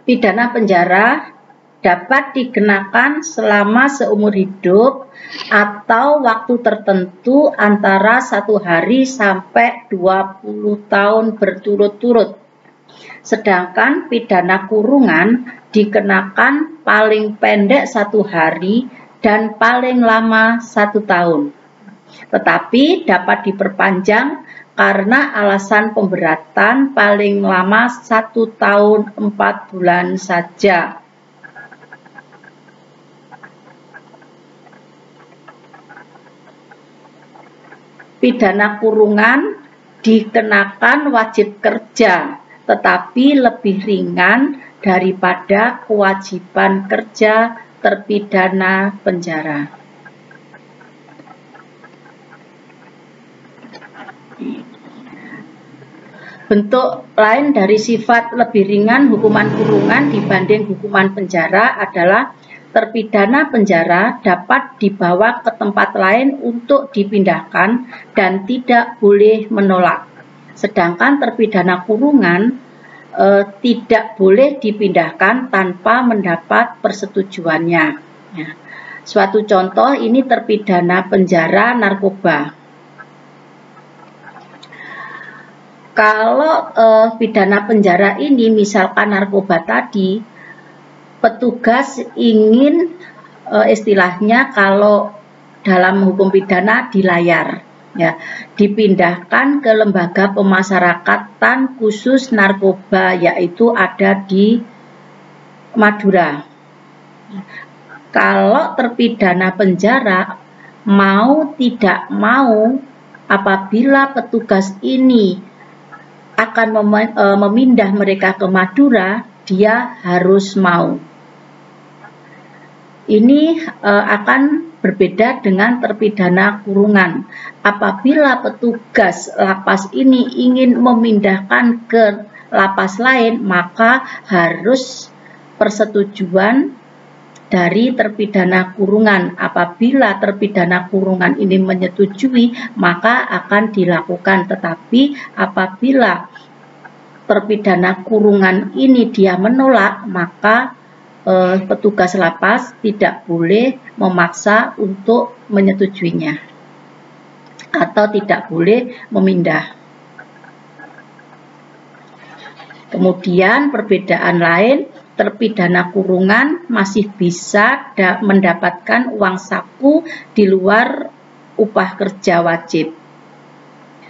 Pidana penjara dapat dikenakan selama seumur hidup atau waktu tertentu antara 1 hari sampai 20 tahun berturut-turut. Sedangkan pidana kurungan dikenakan paling pendek 1 hari dan paling lama 1 tahun. Tetapi dapat diperpanjang karena alasan pemberatan paling lama 1 tahun 4 bulan saja. Pidana kurungan dikenakan wajib kerja, tetapi lebih ringan daripada kewajiban kerja terpidana penjara. Bentuk lain dari sifat lebih ringan hukuman kurungan dibanding hukuman penjara adalah terpidana penjara dapat dibawa ke tempat lain untuk dipindahkan dan tidak boleh menolak. Sedangkan terpidana kurungan tidak boleh dipindahkan tanpa mendapat persetujuannya. Ya. Suatu contoh ini terpidana penjara narkoba. Kalau pidana penjara ini misalkan narkoba tadi, petugas ingin istilahnya kalau dalam hukum pidana dilayar, ya, dipindahkan ke lembaga pemasyarakatan khusus narkoba, yaitu ada di Madura. Kalau terpidana penjara mau tidak mau, apabila petugas ini akan memindah mereka ke Madura, dia harus mau. Ini akan berbeda dengan terpidana kurungan. Apabila petugas lapas ini ingin memindahkan ke lapas lain, maka harus persetujuan dari terpidana kurungan. Apabila terpidana kurungan ini menyetujui, maka akan dilakukan. Tetapi apabila terpidana kurungan ini dia menolak, maka petugas lapas tidak boleh memaksa untuk menyetujuinya atau tidak boleh memindah. Kemudian perbedaan lain, terpidana kurungan masih bisa mendapatkan uang saku di luar upah kerja wajib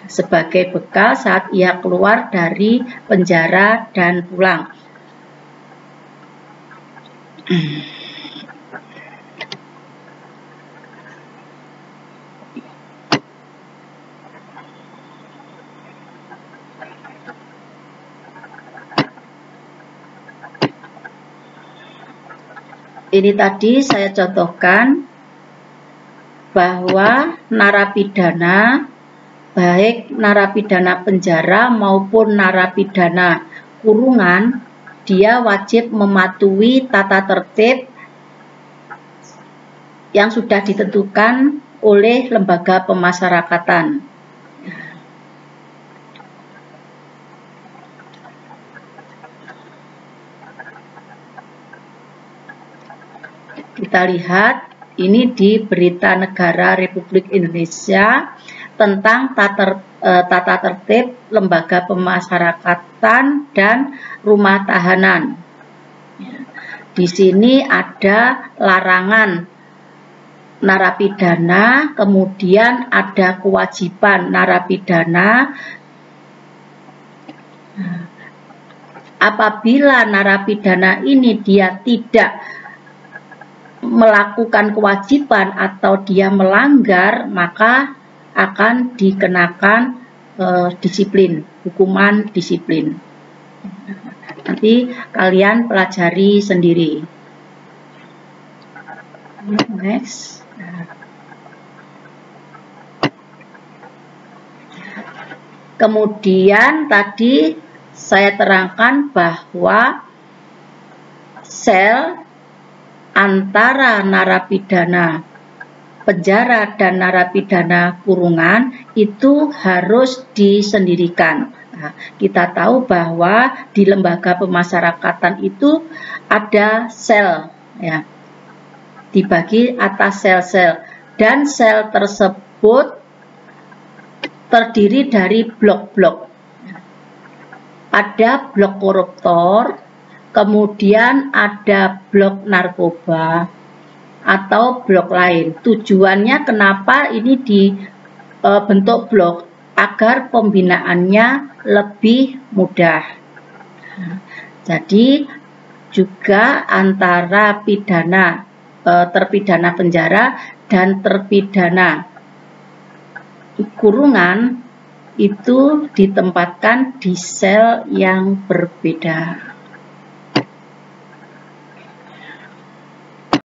sebagai bekal saat ia keluar dari penjara dan pulang. Ini tadi saya contohkan bahwa narapidana, baik narapidana penjara maupun narapidana kurungan, dia wajib mematuhi tata tertib yang sudah ditentukan oleh lembaga pemasyarakatan. Kita lihat ini di Berita Negara Republik Indonesia tentang tata tertib lembaga pemasyarakatan dan rumah tahanan. Di sini ada larangan narapidana, kemudian ada kewajiban narapidana. Apabila narapidana ini dia tidak melakukan kewajiban atau dia melanggar, maka akan dikenakan disiplin, hukuman disiplin. Nanti kalian pelajari sendiri. Next. Kemudian tadi saya terangkan bahwa sel antara narapidana penjara dan narapidana kurungan itu harus disendirikan. Nah, kita tahu bahwa di lembaga pemasyarakatan itu ada sel, ya, dibagi atas sel-sel, dan sel tersebut terdiri dari blok-blok. Ada blok koruptor, kemudian ada blok narkoba, atau blok lain. Tujuannya kenapa ini dibentuk blok? Agar pembinaannya lebih mudah. Jadi juga antara terpidana penjara dan terpidana kurungan itu ditempatkan di sel yang berbeda.